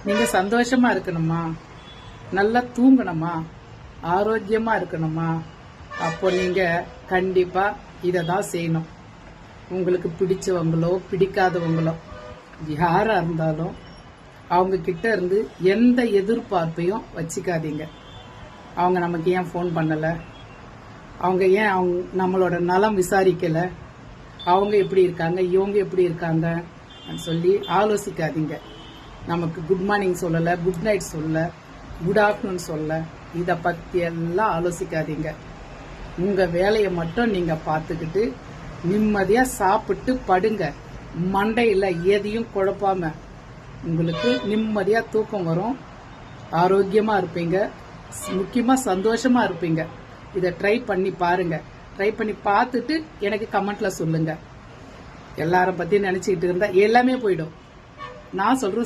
நீங்க சந்தோஷமா இருக்கணுமா, நல்லா தூங்கணுமா, ஆரோக்கியமா இருக்கணுமா, அப்போ நீங்க கண்டிப்பா இதை தான் செய்யணும். உங்களுக்கு பிடிச்சவங்களோ பிடிக்காதவங்களோ யாரா இருந்தாலும் அவங்க கிட்ட இருந்து எந்த எதிர்பார்ப்பையும் வச்சுக்காதீங்க. அவங்க நமக்கு ஏன் ஃபோன் பண்ணல, அவங்க ஏன் நம்மளோட நலம் விசாரிக்கல, அவங்க எப்படி இருக்காங்க, இவங்க எப்படி இருக்காங்க சொல்லி ஆலோசிக்காதீங்க. நமக்கு குட் மார்னிங் சொல்லல, குட் நைட் சொல்ல, குட் ஆஃப்டர்நூன் சொல்ல, இதை பத்தி எல்லாம் ஆலோசிக்காதீங்க. உங்க வேலையை மட்டும் நீங்க பார்த்துக்கிட்டு நிம்மதியா சாப்பிட்டு படுங்க. மண்டையில எதையும் குழப்பாம உங்களுக்கு நிம்மதியா தூக்கம் வரும், ஆரோக்கியமா இருப்பீங்க, முக்கியமா சந்தோஷமா இருப்பீங்க. இதை ட்ரை பண்ணி பாருங்க. ட்ரை பண்ணி பார்த்துட்டு எனக்கு கமெண்ட்ல சொல்லுங்க. எல்லார பத்தி நினைச்சுக்கிட்டு இருந்தா எல்லாமே போயிடும். நான் சொல்றேன்